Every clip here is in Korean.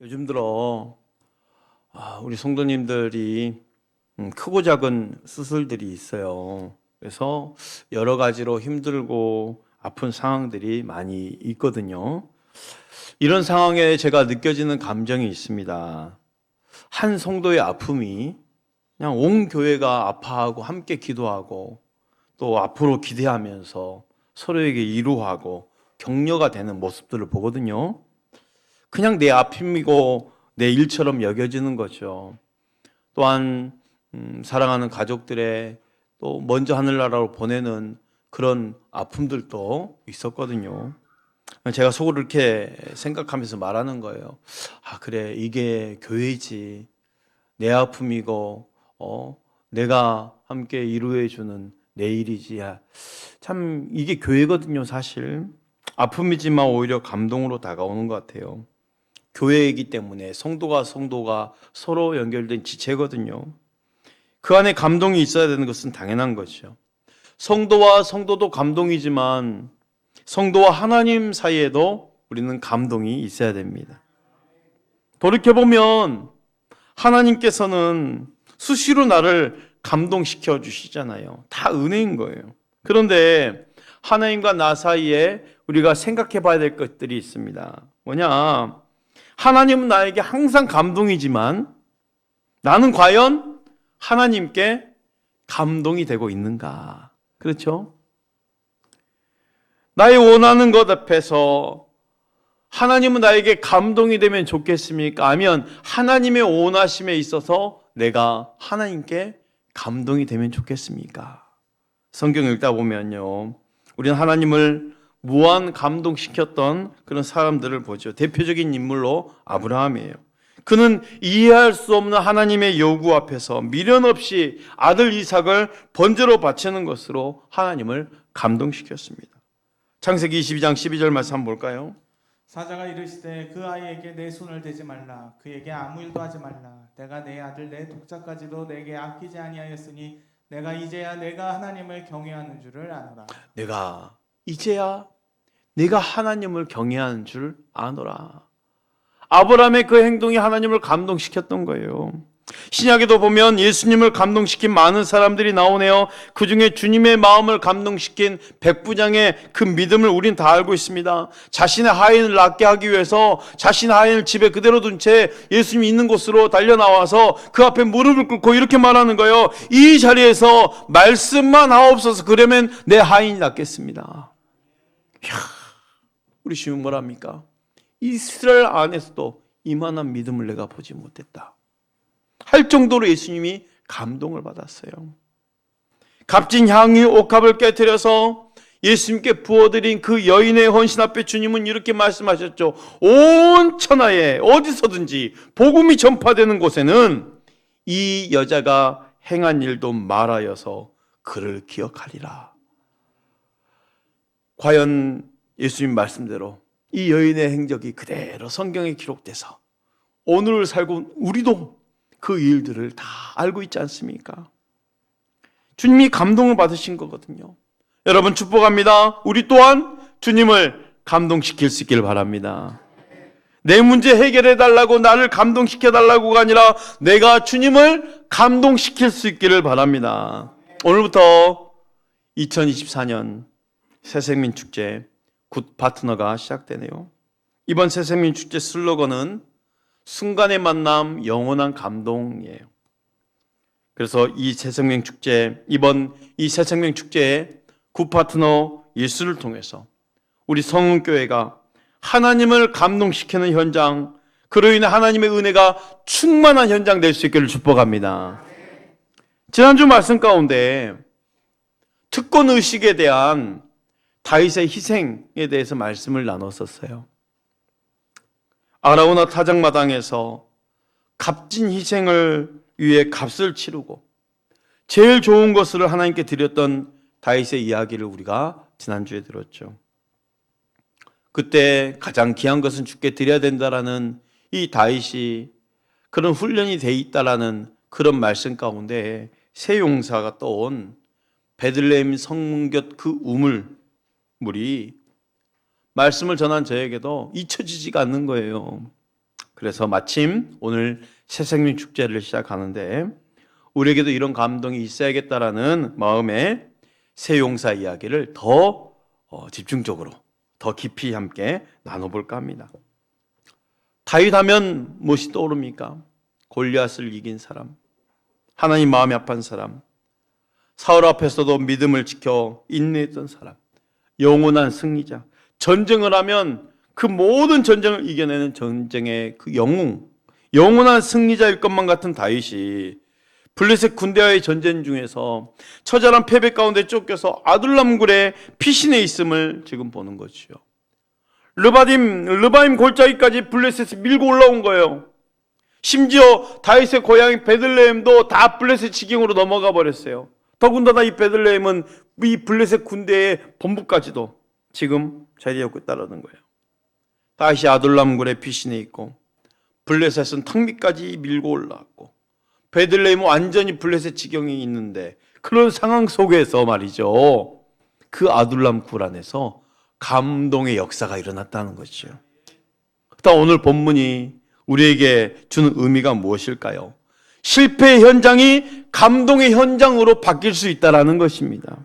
요즘 들어 우리 성도님들이 크고 작은 수술들이 있어요. 그래서 여러 가지로 힘들고 아픈 상황들이 많이 있거든요. 이런 상황에 제가 느껴지는 감정이 있습니다. 한 성도의 아픔이 그냥 온 교회가 아파하고 함께 기도하고 또 앞으로 기대하면서 서로에게 위로하고 격려가 되는 모습들을 보거든요. 그냥 내 아픔이고 내 일처럼 여겨지는 거죠. 또한 사랑하는 가족들의 또 먼저 하늘나라로 보내는 그런 아픔들도 있었거든요. 제가 속으로 이렇게 생각하면서 말하는 거예요. 그래, 이게 교회지. 내 아픔이고 내가 함께 위로해주는 내 일이지. 참 이게 교회거든요. 사실 아픔이지만 오히려 감동으로 다가오는 것 같아요. 교회이기 때문에 성도가 서로 연결된 지체거든요. 그 안에 감동이 있어야 되는 것은 당연한 것이죠. 성도와 성도도 감동이지만 성도와 하나님 사이에도 우리는 감동이 있어야 됩니다. 돌이켜보면 하나님께서는 수시로 나를 감동시켜 주시잖아요. 다 은혜인 거예요. 그런데 하나님과 나 사이에 우리가 생각해 봐야 될 것들이 있습니다. 뭐냐? 하나님은 나에게 항상 감동이지만 나는 과연 하나님께 감동이 되고 있는가? 그렇죠? 나의 원하는 것 앞에서 하나님은 나에게 감동이 되면 좋겠습니까? 아니면 하나님의 원하심에 있어서 내가 하나님께 감동이 되면 좋겠습니까? 성경 읽다 보면요, 우리는 하나님을 무한 감동시켰던 그런 사람들을 보죠. 대표적인 인물로 아브라함이에요. 그는 이해할 수 없는 하나님의 요구 앞에서 미련 없이 아들 이삭을 번제로 바치는 것으로 하나님을 감동시켰습니다. 창세기 22장 12절 말씀 한번 볼까요? 사자가 이르시되 그 아이에게 내 손을 대지 말라, 그에게 아무 일도 하지 말라. 내가 내 아들 내 독자까지도 내게 아끼지 아니하였으니 내가 이제야 내가 하나님을 경외하는 줄을 아노라. 내가 이제야 내가 하나님을 경외하는 줄 아노라. 아브라함의 그 행동이 하나님을 감동시켰던 거예요. 신약에도 보면 예수님을 감동시킨 많은 사람들이 나오네요. 그 중에 주님의 마음을 감동시킨 백부장의 그 믿음을 우린 다 알고 있습니다. 자신의 하인을 낫게 하기 위해서 자신의 하인을 집에 그대로 둔 채 예수님이 있는 곳으로 달려나와서 그 앞에 무릎을 꿇고 이렇게 말하는 거예요. 이 자리에서 말씀만 하옵소서, 그러면 내 하인이 낫겠습니다. 이야, 우리 주님 뭐랍니까? 이스라엘 안에서도 이만한 믿음을 내가 보지 못했다 할 정도로 예수님이 감동을 받았어요. 값진 향유 옥합을 깨뜨려서 예수님께 부어드린 그 여인의 헌신 앞에 주님은 이렇게 말씀하셨죠. 온 천하에 어디서든지 복음이 전파되는 곳에는 이 여자가 행한 일도 말하여서 그를 기억하리라. 과연 예수님 말씀대로 이 여인의 행적이 그대로 성경에 기록돼서 오늘을 살고 우리도 그 일들을 다 알고 있지 않습니까? 주님이 감동을 받으신 거거든요. 여러분 축복합니다. 우리 또한 주님을 감동시킬 수 있기를 바랍니다. 내 문제 해결해 달라고 나를 감동시켜 달라고가 아니라 내가 주님을 감동시킬 수 있기를 바랍니다. 오늘부터 2024년 새생민축제 굿 파트너가 시작되네요. 이번 새생민축제 슬로건은 순간의 만남, 영원한 감동이에요. 그래서 이 새생명축제, 이번 이 새생명축제의 굿파트너 예수를 통해서 우리 성은교회가 하나님을 감동시키는 현장, 그로 인해 하나님의 은혜가 충만한 현장 될 수 있기를 축복합니다. 지난주 말씀 가운데 특권의식에 대한 다윗의 희생에 대해서 말씀을 나눴었어요. 아라우나 타작마당에서 값진 희생을 위해 값을 치르고 제일 좋은 것을 하나님께 드렸던 다윗의 이야기를 우리가 지난주에 들었죠. 그때 가장 귀한 것은 주께 드려야 된다라는 이 다윗이 그런 훈련이 돼 있다라는 그런 말씀 가운데 새 용사가 떠온 베들레헴 성문 곁 그 우물물이 말씀을 전한 저에게도 잊혀지지가 않는 거예요. 그래서 마침 오늘 새생명 축제를 시작하는데 우리에게도 이런 감동이 있어야겠다라는 마음에 새 용사 이야기를 더 집중적으로 더 깊이 함께 나눠볼까 합니다. 다윗 하면 무엇이 떠오릅니까? 골리앗을 이긴 사람, 하나님 마음이 아픈 사람, 사울 앞에서도 믿음을 지켜 인내했던 사람, 영원한 승리자. 전쟁을 하면 그 모든 전쟁을 이겨내는 전쟁의 그 영원한 승리자일 것만 같은 다윗이 블레셋 군대와의 전쟁 중에서 처절한 패배 가운데 쫓겨서 아둘람굴의 피신해 있음을 지금 보는 것이죠. 르바임 골짜기까지 블레셋이 밀고 올라온 거예요. 심지어 다윗의 고향인 베들레헴도 다 블레셋 지경으로 넘어가 버렸어요. 더군다나 이 베들레헴은 이 블레셋 군대의 본부까지도 지금 자리잡고 있다는 거예요. 다윗이 아둘람굴의 피신해 있고 블레셋은 턱 밑까지 밀고 올라왔고 베들레헴은 완전히 블레셋 지경에 있는데 그런 상황 속에서 말이죠. 그 아둘람 굴 안에서 감동의 역사가 일어났다는 것이죠. 그다음 오늘 본문이 우리에게 주는 의미가 무엇일까요? 실패의 현장이 감동의 현장으로 바뀔 수 있다는 것입니다.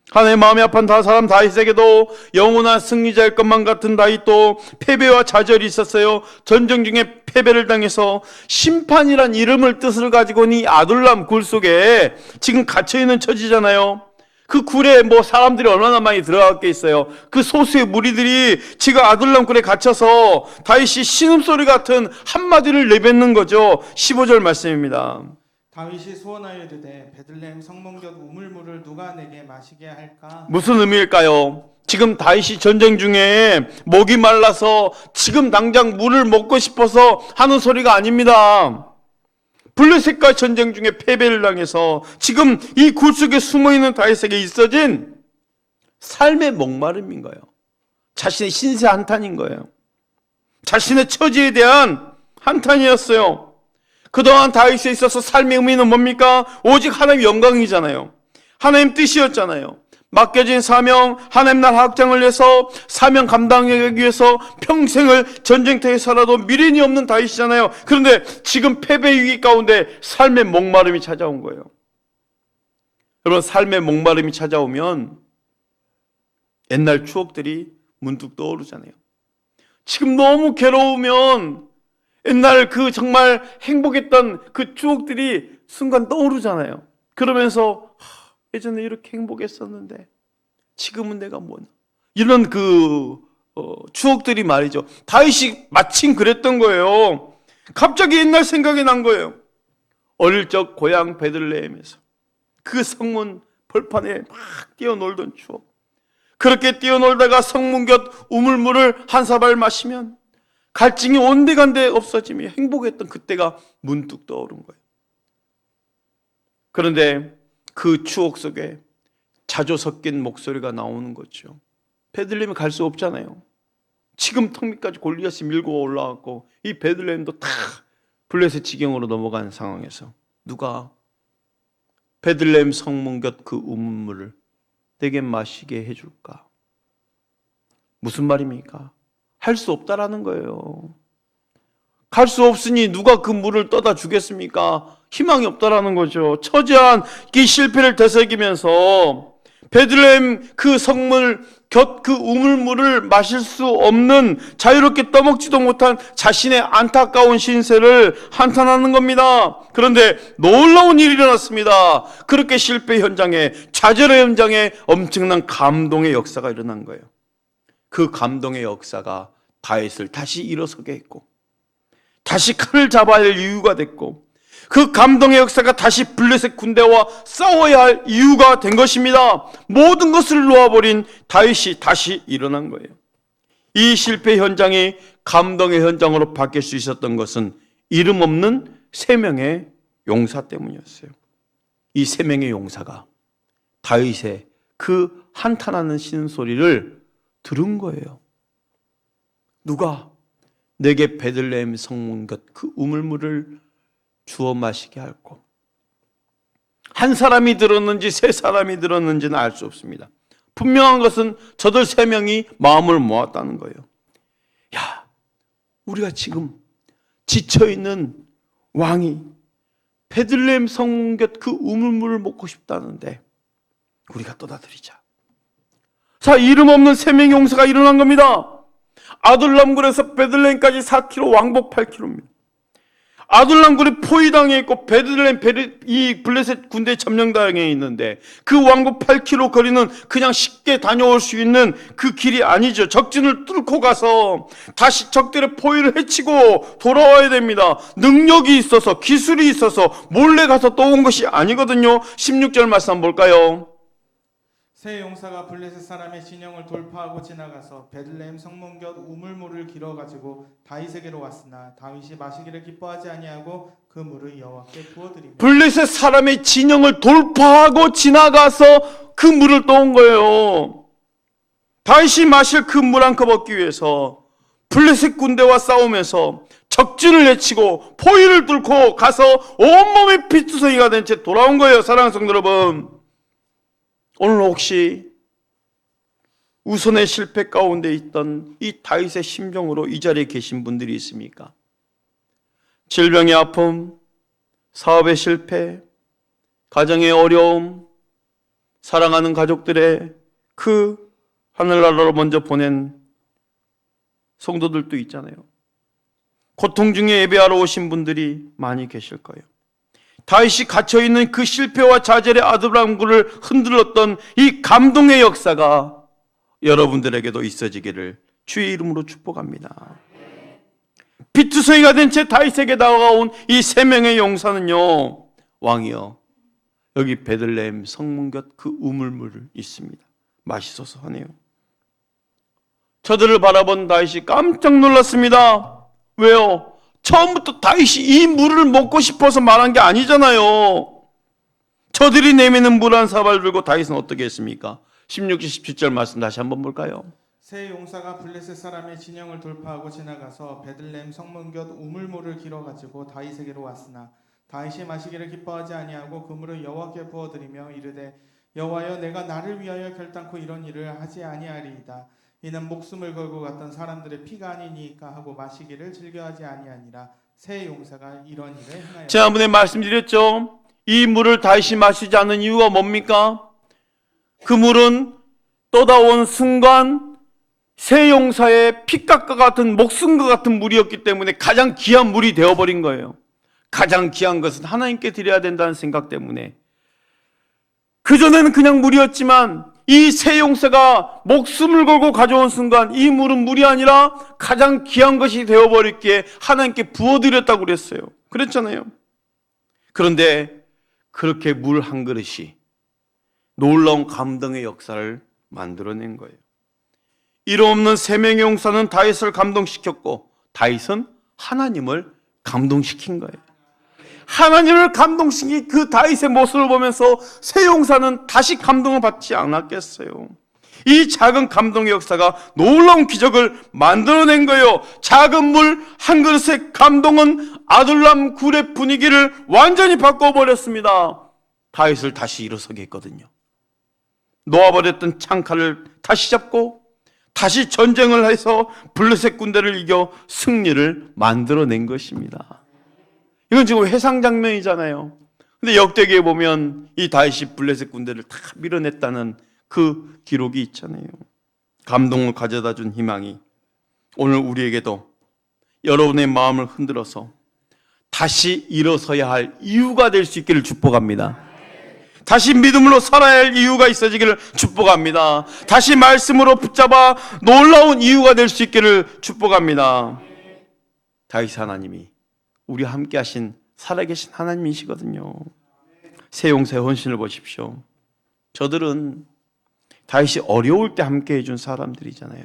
하나님의 마음이 아픈 사람 다윗에게도 영원한 승리자일 것만 같은 다윗도 패배와 좌절이 있었어요. 전쟁 중에 패배를 당해서 심판이란 이름을 뜻을 가지고 이 아둘람 굴 속에 지금 갇혀있는 처지잖아요. 그 굴에 사람들이 얼마나 많이 들어갔게 있어요. 그 소수의 무리들이 지금 아둘람 굴에 갇혀서 다윗이 신음소리 같은 한마디를 내뱉는 거죠. 15절 말씀입니다. 다윗이 소원하여 이르되 베들레헴 성문 곁 우물물을 누가 내게 마시게 할까? 무슨 의미일까요? 지금 다윗이 전쟁 중에 목이 말라서 지금 당장 물을 먹고 싶어서 하는 소리가 아닙니다. 블레셋과 전쟁 중에 패배를 당해서 지금 이 굴 속에 숨어있는 다윗에게 있어진 삶의 목마름인 거예요. 자신의 신세 한탄인 거예요. 자신의 처지에 대한 한탄이었어요. 그동안 다윗에 있어서 삶의 의미는 뭡니까? 오직 하나님의 영광이잖아요. 하나님 뜻이었잖아요. 맡겨진 사명, 하나님 나라 확장을 위해서 사명 감당하기 위해서 평생을 전쟁터에 살아도 미련이 없는 다윗이잖아요. 그런데 지금 패배 위기 가운데 삶의 목마름이 찾아온 거예요. 여러분, 삶의 목마름이 찾아오면 옛날 추억들이 문득 떠오르잖아요. 지금 너무 괴로우면 옛날 그 정말 행복했던 그 추억들이 순간 떠오르잖아요. 그러면서 예전에 이렇게 행복했었는데 지금은 내가 뭐냐, 이런 추억들이 말이죠. 다윗이 마침 그랬던 거예요. 갑자기 옛날 생각이 난 거예요. 어릴 적 고향 베들레헴에서 그 성문 벌판에 막 뛰어놀던 추억. 그렇게 뛰어놀다가 성문 곁 우물물을 한 사발 마시면 갈증이 온데간데 없어지며 행복했던 그때가 문득 떠오른 거예요. 그런데 그 추억 속에 자조 섞인 목소리가 나오는 거죠. 베들레헴에 갈 수 없잖아요. 지금 턱 밑까지 골리앗이 밀고 올라왔고 이 베들레헴도 다 블레셋 지경으로 넘어가는 상황에서 누가 베들레헴 성문 곁 그 우물물을 내게 마시게 해줄까? 무슨 말입니까? 할 수 없다라는 거예요. 갈 수 없으니 누가 그 물을 떠다 주겠습니까? 희망이 없다라는 거죠. 처지한 이 실패를 되새기면서 베들레헴 그 성문 곁 그 우물물을 마실 수 없는, 자유롭게 떠먹지도 못한 자신의 안타까운 신세를 한탄하는 겁니다. 그런데 놀라운 일이 일어났습니다. 그렇게 실패 현장에, 좌절의 현장에 엄청난 감동의 역사가 일어난 거예요. 그 감동의 역사가 다윗을 다시 일어서게 했고 다시 칼을 잡아야 할 이유가 됐고 그 감동의 역사가 다시 블레셋 군대와 싸워야 할 이유가 된 것입니다. 모든 것을 놓아버린 다윗이 다시 일어난 거예요. 이 실패 현장이 감동의 현장으로 바뀔 수 있었던 것은 이름 없는 세 명의 용사 때문이었어요. 이 세 명의 용사가 다윗의 그 한탄하는 신소리를 들은 거예요. 누가 내게 베들레헴 성문 곁 그 우물물을 주어 마시게 할고. 한 사람이 들었는지 세 사람이 들었는지는 알 수 없습니다. 분명한 것은 저들 세 명이 마음을 모았다는 거예요. 야, 우리가 지금 지쳐있는 왕이 베들레헴 성곁 그 우물물을 먹고 싶다는데 우리가 떠나드리자. 자, 이름 없는 세 명의 용사가 일어난 겁니다. 아둘람굴에서 베들레헴까지 4km, 왕복 8km입니다. 아둘람굴이 포위당해 있고 베들레헴 이 블레셋 군대에 점령당해 있는데 그 왕복 8km 거리는 그냥 쉽게 다녀올 수 있는 그 길이 아니죠. 적진을 뚫고 가서 다시 적들의 포위를 해치고 돌아와야 됩니다. 능력이 있어서 기술이 있어서 몰래 가서 또 온 것이 아니거든요. 16절 말씀 한번 볼까요? 세 용사가 블레셋 사람의 진영을 돌파하고 지나가서 베들레헴 성문 곁 우물물을 길어 가지고 다윗에게로 왔으나 다윗이 마시기를 기뻐하지 아니하고 그 물을 여호와께 부어드리며 블레셋 사람의 진영을 돌파하고 지나가서 그 물을 떠온 거예요. 다윗이 마실 그 물 한 컵 얻기 위해서 블레셋 군대와 싸우면서 적진을 내치고 포위를 뚫고 가서 온몸이 피투성이가 된 채 돌아온 거예요. 사랑하는 성도 여러분, 오늘 혹시 우선의 실패 가운데 있던 이 다윗의 심정으로 이 자리에 계신 분들이 있습니까? 질병의 아픔, 사업의 실패, 가정의 어려움, 사랑하는 가족들의 그 하늘나라로 먼저 보낸 성도들도 있잖아요. 고통 중에 예배하러 오신 분들이 많이 계실 거예요. 다윗이 갇혀있는 그 실패와 좌절의 아둘람굴을 흔들었던 이 감동의 역사가 여러분들에게도 있어지기를 주의 이름으로 축복합니다. 피투성이가 된 채 다윗에게 다가온 이 세 명의 용사는요, 왕이여 여기 베들레헴 성문 곁 그 우물물을 있습니다. 마시소서 하네요. 저들을 바라본 다윗이 깜짝 놀랐습니다. 왜요? 처음부터 다윗이 이 물을 먹고 싶어서 말한 게 아니잖아요. 저들이 내미는 물 한 사발 들고 다윗은 어떻게 했습니까? 16절 17절 말씀 다시 한번 볼까요? 세 용사가 블레셋 사람의 진영을 돌파하고 지나가서 베들레헴 성문 곁 우물물을 길어 가지고 다윗에게로 왔으나 다윗이 마시기를 기뻐하지 아니하고 그 물을 여호와께 부어드리며 이르되 여호와여 내가 나를 위하여 결단코 이런 일을 하지 아니하리이다. 이는 목숨을 걸고 갔던 사람들의 피가 아니니까 하고 마시기를 즐겨하지 아니하니라. 세 용사가 이런 일을 행하였다. 지난번에 말씀드렸죠. 이 물을 다윗이 마시지 않는 이유가 뭡니까? 그 물은 떠다온 순간 세 용사의 피값과 같은 목숨과 같은 물이었기 때문에 가장 귀한 물이 되어버린 거예요. 가장 귀한 것은 하나님께 드려야 된다는 생각 때문에. 그전에는 그냥 물이었지만 이 세 용사가 목숨을 걸고 가져온 순간 이 물은 물이 아니라 가장 귀한 것이 되어버렸기에 하나님께 부어드렸다고 그랬어요. 그랬잖아요. 그런데 그렇게 물 한 그릇이 놀라운 감동의 역사를 만들어낸 거예요. 이름 없는 세 명의 용사는 다윗을 감동시켰고 다윗은 하나님을 감동시킨 거예요. 하나님을 감동시킨 그 다윗의 모습을 보면서 세 용사는 다시 감동을 받지 않았겠어요. 이 작은 감동의 역사가 놀라운 기적을 만들어낸 거예요. 작은 물 한 그릇의 감동은 아둘람 굴의 분위기를 완전히 바꿔버렸습니다. 다윗을 다시 일어서게 했거든요. 놓아버렸던 창칼을 다시 잡고 다시 전쟁을 해서 블레셋 군대를 이겨 승리를 만들어낸 것입니다. 이건 지금 회상 장면이잖아요. 근데 역대기에 보면 이 다윗이 블레셋 군대를 다 밀어냈다는 그 기록이 있잖아요. 감동을 가져다 준 희망이 오늘 우리에게도 여러분의 마음을 흔들어서 다시 일어서야 할 이유가 될 수 있기를 축복합니다. 다시 믿음으로 살아야 할 이유가 있어지기를 축복합니다. 다시 말씀으로 붙잡아 놀라운 이유가 될 수 있기를 축복합니다. 다윗 하나님이 우리 함께 하신 살아계신 하나님이시거든요. 세 용사의 헌신을 보십시오. 저들은 다윗이 어려울 때 함께 해준 사람들이잖아요.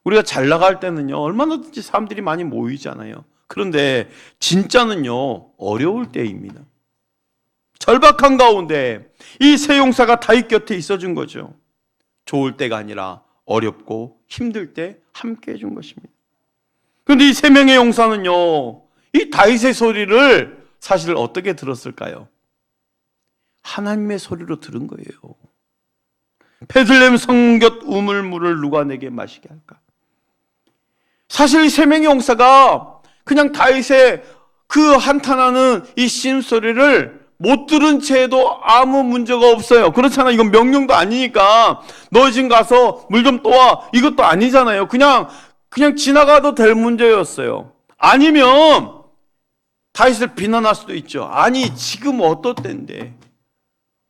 우리가 잘 나갈 때는요, 얼마나든지 사람들이 많이 모이잖아요. 그런데 진짜는요, 어려울 때입니다. 절박한 가운데 이 세 용사가 다윗 곁에 있어준 거죠. 좋을 때가 아니라 어렵고 힘들 때 함께 해준 것입니다. 그런데 이 세 명의 용사는요, 이 다윗의 소리를 사실 어떻게 들었을까요? 하나님의 소리로 들은 거예요. 베들레헴 성곁 우물물을 누가 내게 마시게 할까? 사실 이 세 명의 용사가 그냥 다윗의 그 한탄하는 이 신음소리를 못 들은 채도 아무 문제가 없어요. 그렇잖아. 이건 명령도 아니니까 너 지금 가서 물 좀 떠와, 이것도 아니잖아요. 그냥 지나가도 될 문제였어요. 아니면 다윗을 비난할 수도 있죠. 아니 지금 어떨 때인데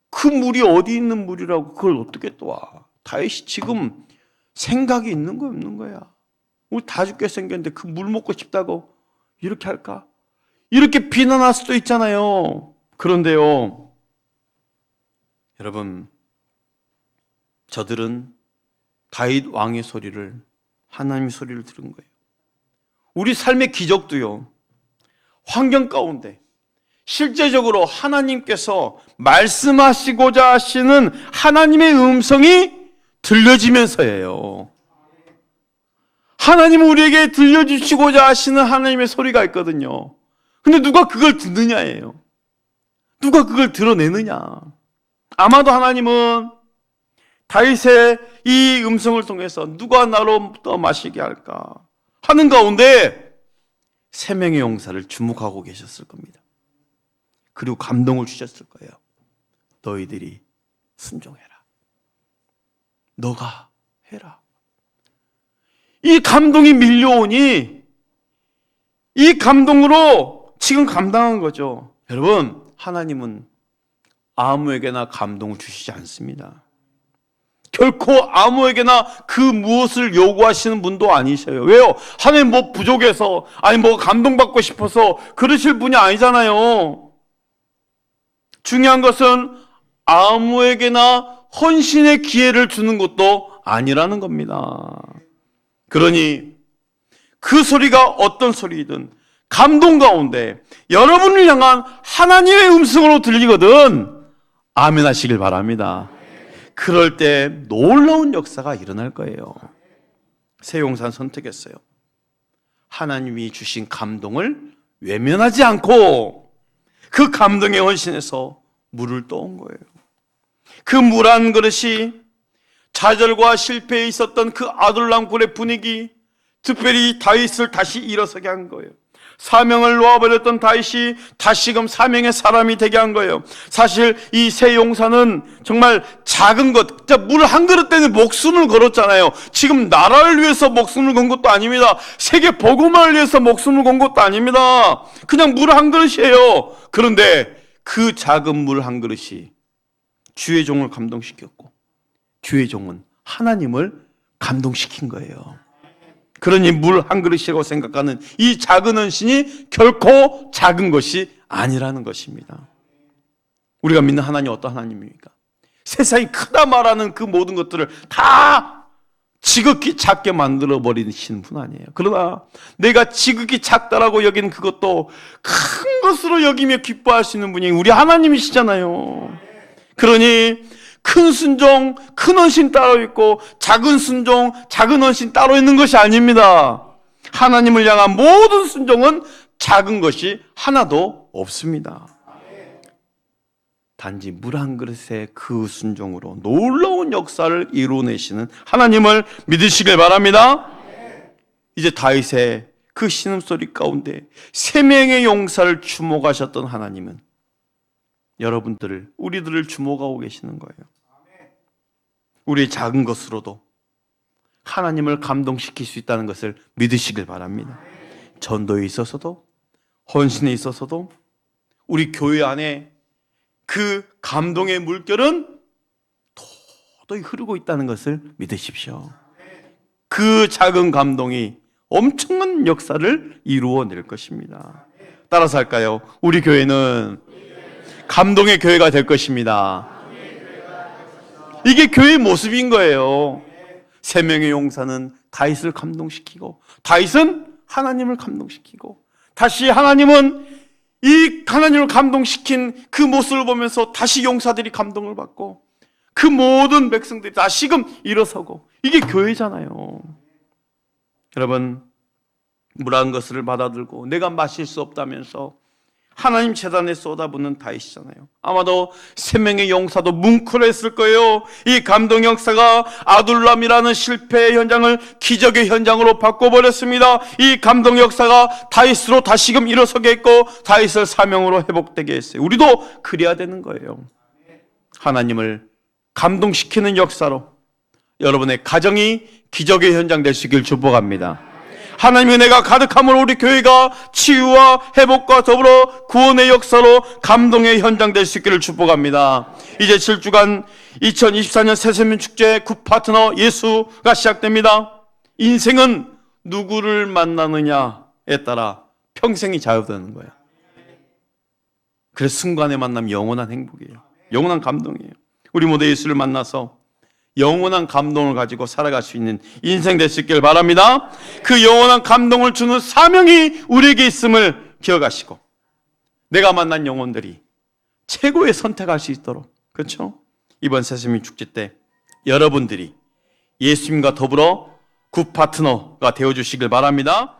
그 물이 어디 있는 물이라고 그걸 어떻게 떠와? 다윗이 지금 생각이 있는 거야 없는 거야? 우리 다 죽게 생겼는데 그 물 먹고 싶다고 이렇게 할까? 이렇게 비난할 수도 있잖아요. 그런데요, 여러분, 저들은 다윗 왕의 소리를, 하나님의 소리를 들은 거예요. 우리 삶의 기적도요, 환경 가운데 실제적으로 하나님께서 말씀하시고자 하시는 하나님의 음성이 들려지면서예요. 하나님은 우리에게 들려주시고자 하시는 하나님의 소리가 있거든요. 근데 누가 그걸 듣느냐예요. 누가 그걸 드러내느냐. 아마도 하나님은 다윗의 이 음성을 통해서 누가 나로부터 마시게 할까 하는 가운데 세 명의 용사를 주목하고 계셨을 겁니다. 그리고 감동을 주셨을 거예요. 너희들이 순종해라. 너가 해라. 이 감동이 밀려오니 이 감동으로 지금 감당한 거죠. 여러분, 하나님은 아무에게나 감동을 주시지 않습니다. 결코 아무에게나 그 무엇을 요구하시는 분도 아니셔요. 왜요? 하나님 뭐 부족해서, 아니 뭐 감동받고 싶어서 그러실 분이 아니잖아요. 중요한 것은 아무에게나 헌신의 기회를 주는 것도 아니라는 겁니다. 그러니 그 소리가 어떤 소리이든 감동 가운데 여러분을 향한 하나님의 음성으로 들리거든 아멘 하시길 바랍니다. 그럴 때 놀라운 역사가 일어날 거예요. 세 용사는 선택했어요. 하나님이 주신 감동을 외면하지 않고 그 감동에 헌신해서 물을 떠온 거예요. 그 물 한 그릇이 좌절과 실패에 있었던 그 아둘람굴의 분위기, 특별히 다윗을 다시 일어서게 한 거예요. 사명을 놓아버렸던 다윗이 다시금 사명의 사람이 되게 한 거예요. 사실 이 세 용사는 정말 작은 것, 물 한 그릇 때문에 목숨을 걸었잖아요. 지금 나라를 위해서 목숨을 건 것도 아닙니다. 세계 복음을 위해서 목숨을 건 것도 아닙니다. 그냥 물 한 그릇이에요. 그런데 그 작은 물 한 그릇이 주의 종을 감동시켰고 주의 종은 하나님을 감동시킨 거예요. 그러니 물 한 그릇이라고 생각하는 이 작은 헌신이 결코 작은 것이 아니라는 것입니다. 우리가 믿는 하나님 어떤 하나님입니까? 세상이 크다 말하는 그 모든 것들을 다 지극히 작게 만들어 버리시는 분 아니에요. 그러나 내가 지극히 작다라고 여기는 그것도 큰 것으로 여기며 기뻐하시는 분이 우리 하나님이시잖아요. 그러니 큰 순종, 큰 헌신 따로 있고 작은 순종, 작은 헌신 따로 있는 것이 아닙니다. 하나님을 향한 모든 순종은 작은 것이 하나도 없습니다. 단지 물 한 그릇의 그 순종으로 놀라운 역사를 이루어내시는 하나님을 믿으시길 바랍니다. 이제 다윗의 그 신음소리 가운데 세 명의 용사를 주목하셨던 하나님은 여러분들을, 우리들을 주목하고 계시는 거예요. 우리의 작은 것으로도 하나님을 감동시킬 수 있다는 것을 믿으시길 바랍니다. 전도에 있어서도, 헌신에 있어서도, 우리 교회 안에 그 감동의 물결은 도저히 흐르고 있다는 것을 믿으십시오. 그 작은 감동이 엄청난 역사를 이루어낼 것입니다. 따라서 할까요? 우리 교회는 감동의 교회가 될 것입니다. 이게 교회의 모습인 거예요. 세 명의 용사는 다윗을 감동시키고 다윗은 하나님을 감동시키고 다시 하나님은 이 하나님을 감동시킨 그 모습을 보면서 다시 용사들이 감동을 받고 그 모든 백성들이 다시금 일어서고 이게 교회잖아요. 여러분, 물 한 것을 받아들고 내가 마실 수 없다면서 하나님 재단에 쏟아붓는 다윗이잖아요. 아마도 생명의 용사도 뭉클했을 거예요. 이 감동 역사가 아둘람이라는 실패의 현장을 기적의 현장으로 바꿔버렸습니다. 이 감동 역사가 다윗으로 다시금 일어서게 했고 다윗을 사명으로 회복되게 했어요. 우리도 그래야 되는 거예요. 하나님을 감동시키는 역사로 여러분의 가정이 기적의 현장 될 수 있길 축복합니다. 하나님의 은혜가 가득함으로 우리 교회가 치유와 회복과 더불어 구원의 역사로 감동의 현장 될 수 있기를 축복합니다. 이제 7주간 2024년 새세민 축제 굿 파트너 예수가 시작됩니다. 인생은 누구를 만나느냐에 따라 평생이 좌우되는 거예요. 그래서 순간의 만남이 영원한 행복이에요. 영원한 감동이에요. 우리 모두 예수를 만나서 영원한 감동을 가지고 살아갈 수 있는 인생 될 수 있기를 바랍니다. 그 영원한 감동을 주는 사명이 우리에게 있음을 기억하시고 내가 만난 영혼들이 최고의 선택할 수 있도록, 그렇죠? 이번 새세민 축제 때 여러분들이 예수님과 더불어 굿 파트너가 되어주시길 바랍니다.